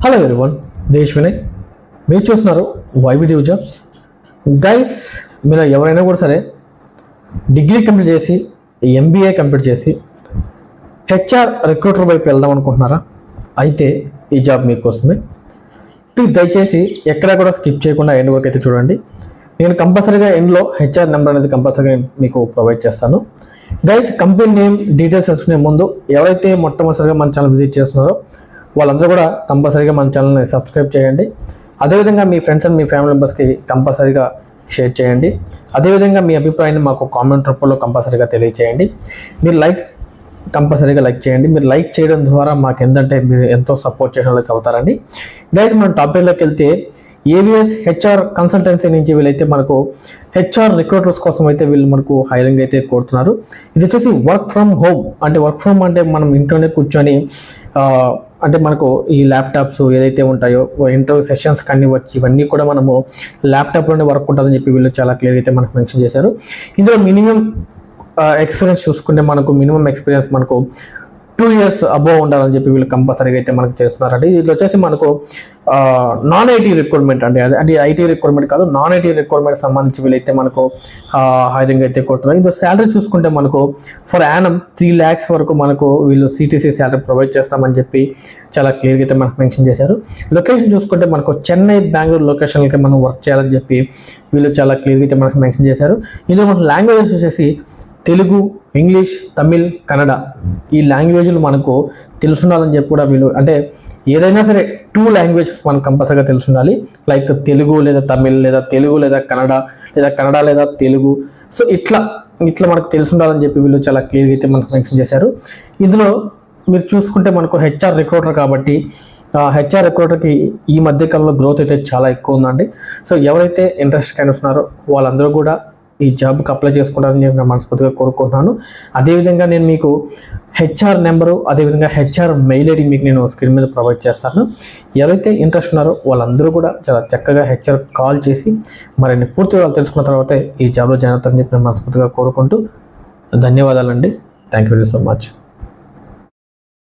Hello everyone, దేశ్ వినయ్. మీరు చూస్తున్నారు వైవిడియో jobs. Guys, మీరు ఎవరైనా కూడా సరే డిగ్రీ కంప్లీట్ చేసి ఎంబీఏ కంప్లీట్ చేసి హెచ్ఆర్ రిక్రూటర్ వైపు వెళ్దాం అనుకుంటున్నారా? అయితే ఈ జాబ్ మీకోసమే. ప్లీజ్ దయచేసి ఎక్కడా కూడా స్కిప్ చేయకుండా ఎండ్ వరకు అయితే చూడండి. నేను కంపల్సరీగా ఎండ్లో హెచ్ఆర్ నెంబర్ అనేది కంపల్సరీగా మీకు ప్రొవైడ్ చేస్తాను. గైస్, కంపెనీ నేమ్ డీటెయిల్స్ తెలుసుకునే ముందు ఎవరైతే మొట్టమొదటిసారిగా మన ఛానల్ విజిట్ చేస్తున్నారో వాళ్ళందరూ కూడా కంపల్సరీగా మన ఛానల్ని సబ్స్క్రైబ్ చేయండి. అదేవిధంగా మీ ఫ్రెండ్స్ అండ్ మీ ఫ్యామిలీ మెంబర్స్కి కంపల్సరీగా షేర్ చేయండి. అదేవిధంగా మీ అభిప్రాయాన్ని మాకు కామెంట్ రూపంలో కంపల్సరీగా తెలియచేయండి. మీరు కంపల్సరీగా లైక్ చేయండి. మీరు లైక్ చేయడం ద్వారా మాకు ఏంటంటే మీరు ఎంతో సపోర్ట్ చేయడం అయితే అవుతారండి. గైస్, మనం టాపిక్లోకి వెళ్తే ఏవిఎస్ హెచ్ఆర్ కన్సల్టెన్సీ నుంచి వీళ్ళైతే మనకు హెచ్ఆర్ రిక్రూటర్స్ కోసం అయితే వీళ్ళు మనకు హైరింగ్ అయితే కోరుతున్నారు. ఇది వచ్చేసి వర్క్ ఫ్రమ్ హోమ్. అంటే వర్క్ ఫ్రమ్ అంటే మనం ఇంట్లోనే కూర్చొని అంటే మనకు ఈ ల్యాప్టాప్స్ ఏదైతే ఉంటాయో ఇంటర్వ్యూ సెషన్స్ కానీ వచ్చి ఇవన్నీ కూడా మనము ల్యాప్టాప్లోనే వర్క్ ఉంటుందని చెప్పి వీళ్ళు చాలా క్లియర్గా అయితే మనకు మెన్షన్ చేశారు. ఇందులో మినిమం ఎక్స్పీరియన్స్ చూసుకుంటే మనకు మినిమం ఎక్స్పీరియన్స్ మనకు 2 years అబోవ్ ఉండాలని చెప్పి వీళ్ళు కంపల్సరీగా అయితే మనకు చేస్తున్నారండి. ఇది వచ్చేసి మనకు నాన్ ఐటీ రిక్రూట్మెంట్ అండి. అంటే ఐటీ రిక్రూట్మెంట్ కాదు, నాన్ ఐటీ రిక్రూట్మెంట్ సంబంధించి వీళ్ళైతే మనకు హైరింగ్ అయితే కొడుతున్నారు. ఇందులో శాలరీ చూసుకుంటే మనకు ఫర్ యానం 3 lakhs వరకు మనకు వీళ్ళు సిటీసీ శాలరీ ప్రొవైడ్ చేస్తామని చెప్పి చాలా క్లియర్గా అయితే మనకు మెన్షన్ చేశారు. లొకేషన్ చూసుకుంటే మనకు చెన్నై, బెంగళూరు లొకేషన్లకి మనం వర్క్ చేయాలని చెప్పి వీళ్ళు చాలా క్లియర్గా అయితే మనకు మెన్షన్ చేశారు. ఇందులో మనకు లాంగ్వేజెస్ వచ్చేసి తెలుగు, ఇంగ్లీష్, తమిళ్, కన్నడ ఈ లాంగ్వేజ్లు మనకు తెలుసుండాలని చెప్పి కూడా వీళ్ళు అంటే ఏదైనా సరే 2 languages మనకు కంపల్సరీగా తెలుసుండాలి. లైక్ తెలుగు లేదా తమిళ్ లేదా తెలుగు లేదా కన్నడ లేదా తెలుగు. సో ఇట్లా మనకు తెలుసుండాలని చెప్పి వీళ్ళు చాలా క్లియర్గా అయితే మనకు మెన్షన్ చేశారు. ఇందులో మీరు చూసుకుంటే మనకు హెచ్ఆర్ రిక్రూటర్ కాబట్టి హెచ్ఆర్ రిక్రూటర్కి ఈ మధ్యకాలంలో గ్రోత్ అయితే చాలా ఎక్కువ ఉందండి. సో ఎవరైతే ఇంట్రెస్ట్ కనిపిస్తున్నారో వాళ్ళందరూ కూడా ఈ జాబ్కి అప్లై చేసుకుంటారని నేను మనస్ఫూర్తిగా కోరుకుంటున్నాను. అదేవిధంగా నేను మీకు హెచ్ఆర్ నెంబరు అదేవిధంగా హెచ్ఆర్ మెయిల్ ఐడి మీకు నేను స్క్రీన్ మీద ప్రొవైడ్ చేస్తాను. ఎవరైతే ఇంట్రెస్ట్ ఉన్నారో వాళ్ళందరూ కూడా చాలా చక్కగా హెచ్ఆర్ కాల్ చేసి మరిన్ని పూర్తి వివరాలు తెలుసుకున్న తర్వాత ఈ జాబ్లో జాయిన్ అవుతారని చెప్పి నేను మనస్ఫూర్తిగా కోరుకుంటూ ధన్యవాదాలండి. Thank you very so much.